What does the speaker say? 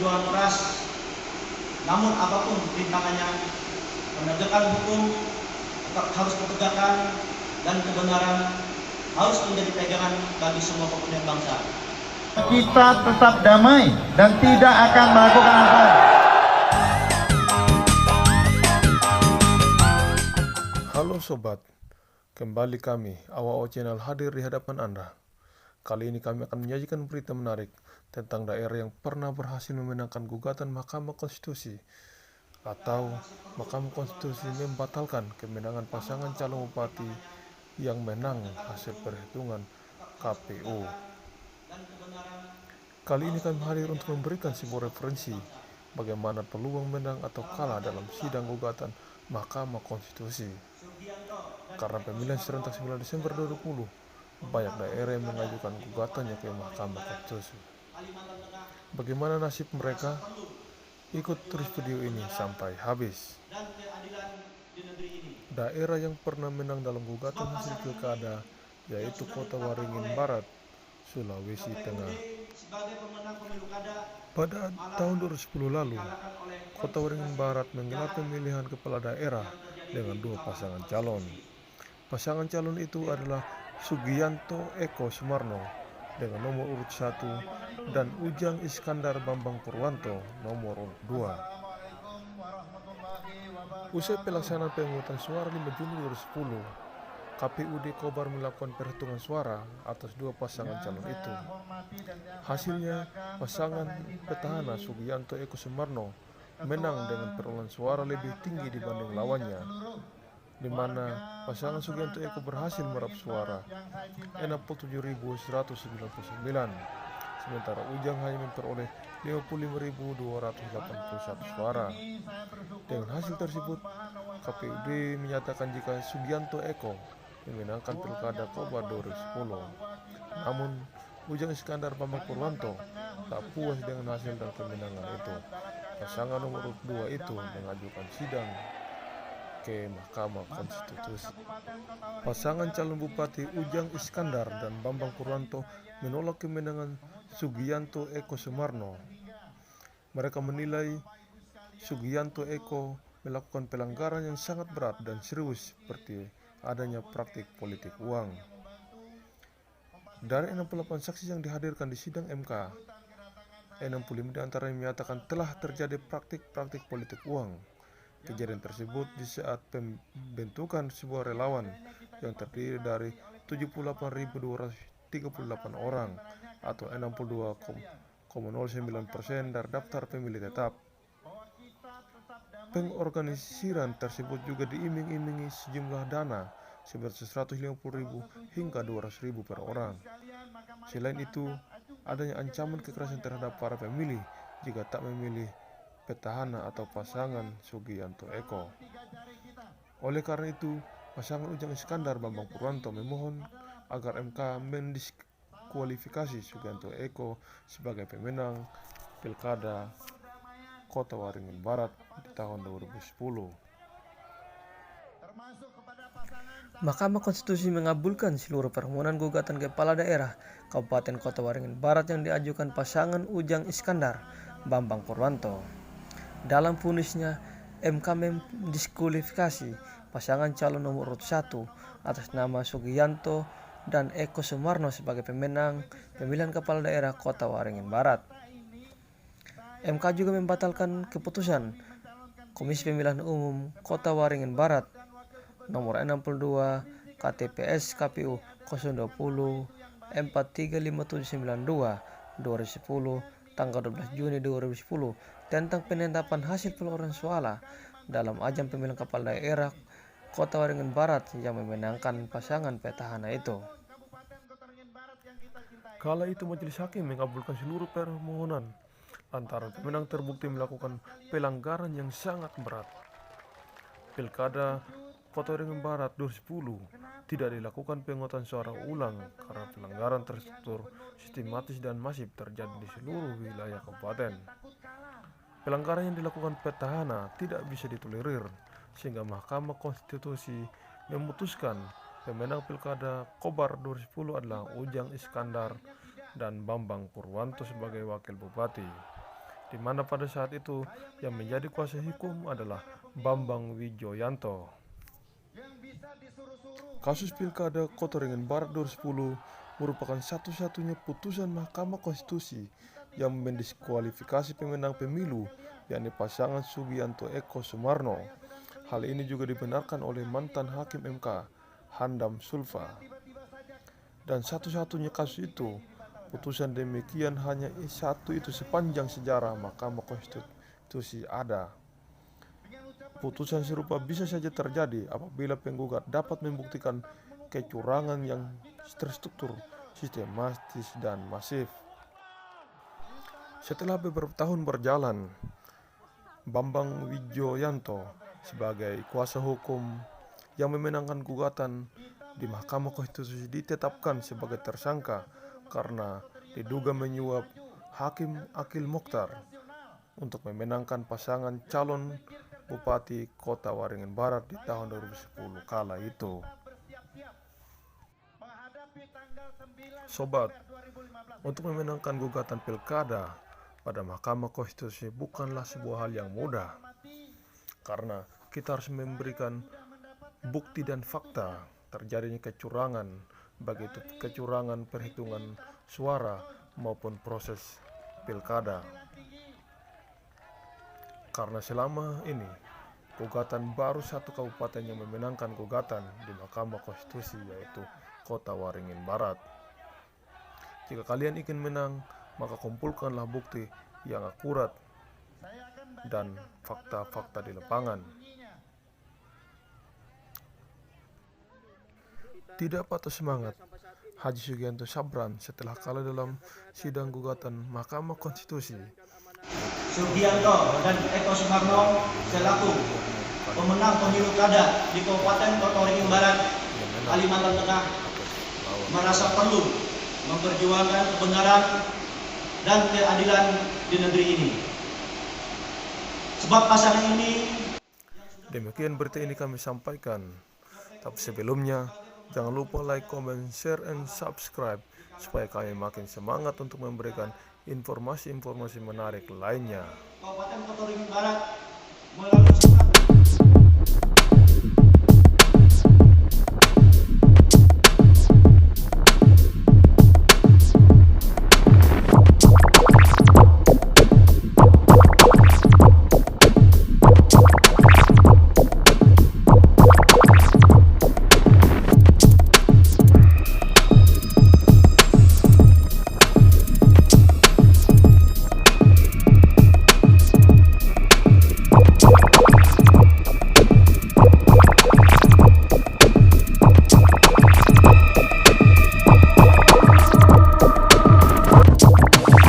berjuang keras. Namun apapun rintangannya, penegakan hukum tetap harus ditegakkan dan kebenaran harus menjadi pegangan bagi semua komponen bangsa. Kita tetap damai dan tidak akan melakukan apa. Halo sobat, kembali kami AWO Channel hadir di hadapan Anda. Kali ini kami akan menyajikan berita menarik tentang daerah yang pernah berhasil memenangkan gugatan Mahkamah Konstitusi atau Mahkamah Konstitusi membatalkan kemenangan pasangan calon bupati yang menang hasil perhitungan KPU. Kali ini kami hadir untuk memberikan sebuah referensi bagaimana peluang menang atau kalah dalam sidang gugatan Mahkamah Konstitusi. Karena pemilihan serentak 9 Desember 2020, banyak daerah yang mengajukan gugatannya ke Mahkamah Konstitusi. Bagaimana nasib mereka? Ikut terus video ini sampai habis. Daerah yang pernah menang dalam gugatan hasil pilkada yaitu Kota Waringin Barat, Sulawesi Tengah. Pada tahun 2010 lalu, Kota Waringin Barat menggelar pemilihan kepala daerah dengan 2 pasangan calon. Pasangan calon itu adalah Sugianto Eko Sumarno dengan nomor urut 1 dan Ujang Iskandar Bambang Purwanto nomor urut 2. Usai pelaksanaan pemungutan suara 5 Juni 2010, KPUD Kobar melakukan perhitungan suara atas 2 pasangan calon itu. Hasilnya, pasangan petahana Sugianto Eko Sumarno menang dengan perolehan suara lebih tinggi dibanding lawannya, di mana pasangan Sugianto Eko berhasil meraup suara 67.199, sementara Ujang hanya memperoleh 55.281 suara. Dengan hasil tersebut, KPUD menyatakan jika Sugianto Eko memenangkan Pilkada Kobar 2010. Namun, Ujang Iskandar Bambang Purwanto tak puas dengan hasil dan kemenangan itu. Pasangan nomor urut 2 itu mengajukan sidang ke Mahkamah Konstitusi. Pasangan calon bupati Ujang Iskandar dan Bambang Purwanto menolak kemenangan Sugianto Eko Sumarno. Mereka menilai Sugianto Eko melakukan pelanggaran yang sangat berat dan serius seperti adanya praktik politik uang. Dari 68 saksi yang dihadirkan di sidang MK, 65 diantaranya menyatakan telah terjadi praktik politik uang. Kejadian tersebut di saat pembentukan sebuah relawan yang terdiri dari 78.238 orang atau 62,09% dari daftar pemilih tetap. Pengorganisiran tersebut juga diiming-imingi sejumlah dana sebesar 150.000 hingga 200.000 per orang. Selain itu, adanya ancaman kekerasan terhadap para pemilih jika tak memilih petahana atau pasangan Sugianto Eko. Oleh karena itu, pasangan Ujang Iskandar Bambang Purwanto memohon agar MK mendiskualifikasi Sugianto Eko sebagai pemenang Pilkada Kota Waringin Barat di tahun 2010. Mahkamah Konstitusi mengabulkan seluruh permohonan gugatan kepala daerah Kabupaten Kota Waringin Barat yang diajukan pasangan Ujang Iskandar Bambang Purwanto. Dalam vonisnya, MK mendiskualifikasi pasangan calon nomor urut 1 atas nama Sugianto dan Eko Sumarno sebagai pemenang pemilihan kepala daerah Kota Waringin Barat. MK juga membatalkan keputusan Komisi Pemilihan Umum Kota Waringin Barat nomor 62 KTPS KPU 020 435792 2010 tanggal 12 Juni 2010 tentang penetapan hasil perolehan suara dalam ajang pemilihan kepala daerah Kota Waringin Barat yang memenangkan pasangan petahana itu. Kala itu majelis hakim mengabulkan seluruh permohonan lantaran pemenang terbukti melakukan pelanggaran yang sangat berat. Pilkada Kota Waringin Barat 2010 tidak dilakukan pemungutan suara ulang karena pelanggaran terstruktur, sistematis dan masif terjadi di seluruh wilayah kabupaten. Pelanggaran yang dilakukan petahana tidak bisa ditolerir, sehingga Mahkamah Konstitusi memutuskan pemenang Pilkada Kobar 2010 adalah Ujang Iskandar dan Bambang Purwanto sebagai wakil bupati. di mana pada saat itu yang menjadi kuasa hukum adalah Bambang Wijoyanto. Kasus Pilkada Kota Waringin Barat 2010 merupakan satu-satunya putusan Mahkamah Konstitusi yang mendiskualifikasi pemenang pemilu, yakni pasangan Sugianto Eko Sumarno. Hal ini juga dibenarkan oleh mantan Hakim MK, Handam Sulfa. Dan satu-satunya kasus itu, putusan demikian hanya satu itu sepanjang sejarah Mahkamah Konstitusi ada. Putusan serupa bisa saja terjadi apabila penggugat dapat membuktikan kecurangan yang terstruktur, sistematis, dan masif. Setelah beberapa tahun berjalan, Bambang Wijoyanto sebagai kuasa hukum yang memenangkan gugatan di Mahkamah Konstitusi ditetapkan sebagai tersangka karena diduga menyuap Hakim Akil Mokhtar untuk memenangkan pasangan calon Bupati Kota Waringin Barat di tahun 2010 kala itu. Sobat, untuk memenangkan gugatan pilkada pada Mahkamah Konstitusi bukanlah sebuah hal yang mudah, karena kita harus memberikan bukti dan fakta terjadinya kecurangan, baik itu kecurangan perhitungan suara maupun proses pilkada. Karena selama ini gugatan baru satu kabupaten yang memenangkan gugatan di Mahkamah Konstitusi, yaitu Kota Waringin Barat. Jika kalian ingin menang, maka kumpulkanlah bukti yang akurat dan fakta-fakta di lapangan. Tidak patah semangat, Haji Sugianto Sabran setelah kalah dalam sidang gugatan Mahkamah Konstitusi. Sugianto dan Eko Sumarno selaku pemenang pemilu kada di Kabupaten Kota Waringin Barat, Kalimantan Tengah, merasa perlu memperjuangkan kebenaran dan keadilan di negeri ini. Sebab pasangan ini. Demikian berita ini kami sampaikan. Tapi sebelumnya, jangan lupa like, comment, share, and subscribe supaya kami makin semangat untuk memberikan informasi-informasi menarik lainnya. Kabupaten Kota Waringin Barat melalui